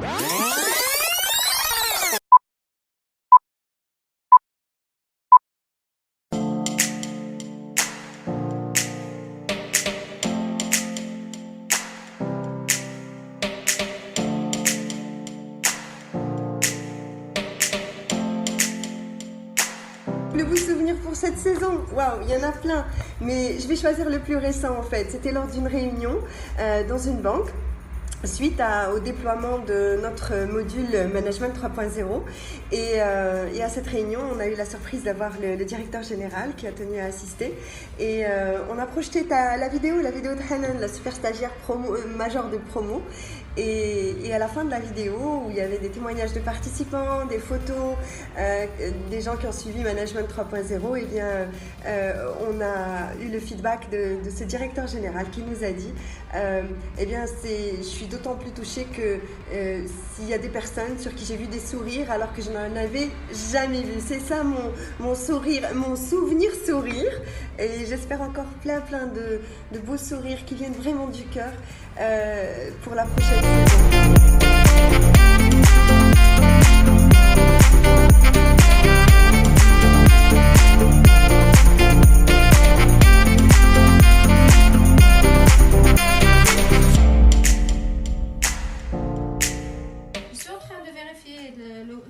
Le beau souvenir pour cette saison, waouh, il y en a plein, mais je vais choisir le plus récent en fait. C'était lors d'une réunion dans une banque, suite au déploiement de notre module Management 3.0 et à cette réunion on a eu la surprise d'avoir le directeur général qui a tenu à assister et on a projeté la vidéo de Hanan, la super stagiaire major de promo et à la fin de la vidéo où il y avait des témoignages de participants, des photos, des gens qui ont suivi Management 3.0 et bien on a eu le feedback de ce directeur général qui nous a dit eh bien je suis d'autant plus touchée que s'il y a des personnes sur qui j'ai vu des sourires alors que je n'en avais jamais vu. C'est ça mon sourire, mon souvenir sourire. Et j'espère encore plein de beaux sourires qui viennent vraiment du cœur pour la prochaine saison.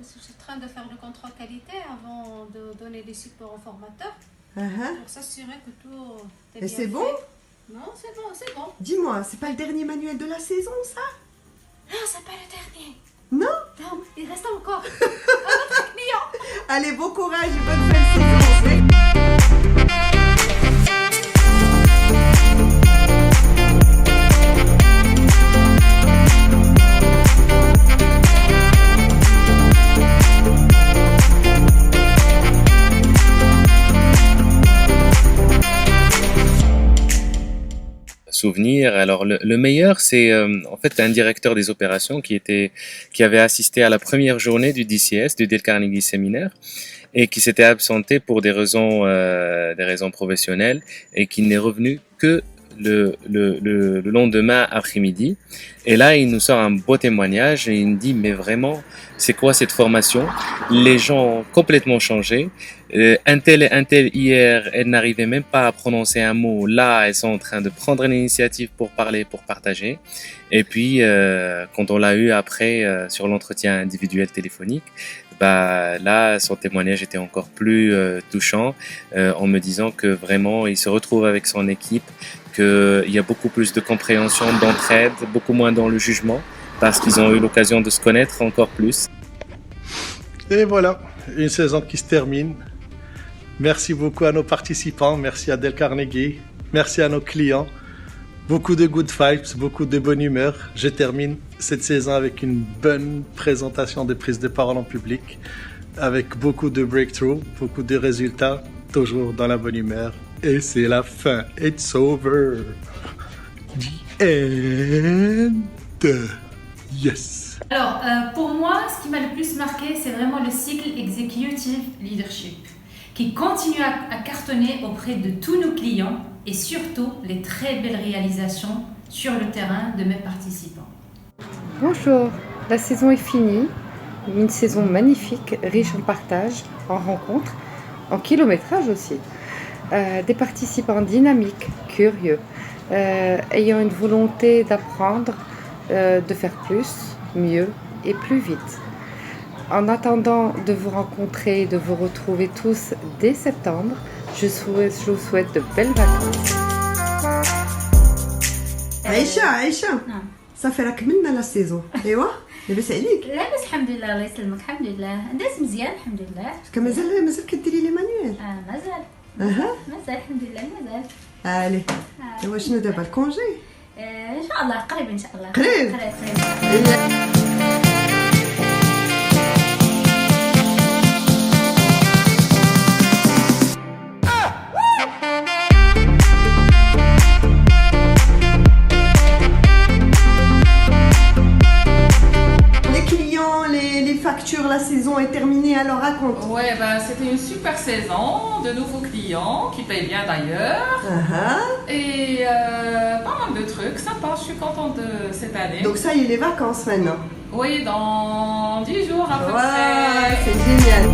Je suis en train de faire le contrôle qualité avant de donner des supports aux formateurs pour s'assurer que tout est bien. Et c'est fait. bon? Non, c'est bon, c'est bon. Dis-moi, c'est pas le dernier manuel de la saison ça? Non, c'est pas le dernier. Non? Non, il reste encore un autre client. Allez, bon courage et bonne fin de saison. Souvenir. Alors le meilleur, c'est en fait un directeur des opérations qui avait assisté à la première journée du DCS, du Dale Carnegie Séminaire, et qui s'était absenté pour des raisons professionnelles et qui n'est revenu que le lendemain après-midi. Et là, il nous sort un beau témoignage et il me dit, mais vraiment, c'est quoi cette formation? Les gens ont complètement changé. Un tel hier, elles n'arrivaient même pas à prononcer un mot. Là, elles sont en train de prendre l'initiative pour parler, pour partager. Et puis, quand on l'a eu après sur l'entretien individuel téléphonique, là, son témoignage était encore plus touchant en me disant que vraiment, il se retrouve avec son équipe, qu'il y a beaucoup plus de compréhension, d'entraide, beaucoup moins dans le jugement, parce qu'ils ont eu l'occasion de se connaître encore plus. Et voilà, une saison qui se termine. Merci beaucoup à nos participants, merci à Dale Carnegie, merci à nos clients. Beaucoup de good vibes, beaucoup de bonne humeur. Je termine cette saison avec une bonne présentation de prise de parole en public, avec beaucoup de breakthroughs, beaucoup de résultats, toujours dans la bonne humeur. Et c'est la fin. It's over. The end. Yes. Alors, pour moi, ce qui m'a le plus marqué, c'est vraiment le cycle Executive Leadership, qui continue à cartonner auprès de tous nos clients et surtout les très belles réalisations sur le terrain de mes participants. Bonjour, la saison est finie. Une saison magnifique, riche en partage, en rencontres, en kilométrage aussi. Des participants dynamiques, curieux, ayant une volonté d'apprendre, de faire plus, mieux et plus vite. En attendant de vous rencontrer et de vous retrouver tous dès septembre, je vous souhaite de belles vacances. Aïcha, ça fait la كملنا la saison. ايوا لاباس عليك؟ لاباس الحمد لله، الله يسلمك، الحمد لله داز مزيان الحمد لله. مازال كديري لي مانويل؟ مازال مازال الحمد لله مازال. allez ايوا شنو دابا الكونجي؟ ان شاء الله قريب ان شاء الله. قريب. Arthur, la saison est terminée, alors raconte. Ouais, c'était une super saison, de nouveaux clients qui payent bien d'ailleurs. Et pas mal de trucs sympas, je suis contente de cette année. Donc ça y est, les vacances maintenant. Oui, dans 10 jours à peu Waouh, près. c'est génial.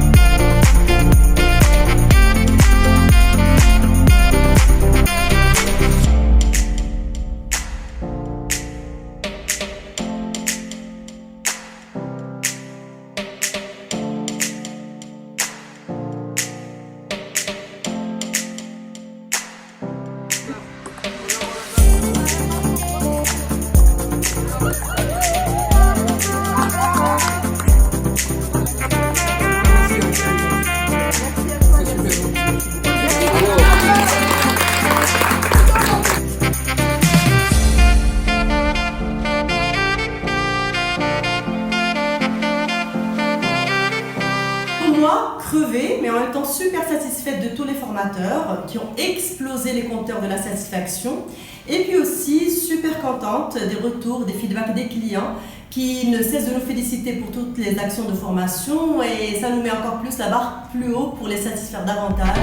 Moi, crevée, mais en même temps super satisfaite de tous les formateurs qui ont explosé les compteurs de la satisfaction. Et puis aussi super contente des retours, des feedbacks des clients qui ne cessent de nous féliciter pour toutes les actions de formation et ça nous met encore plus la barre plus haut pour les satisfaire davantage.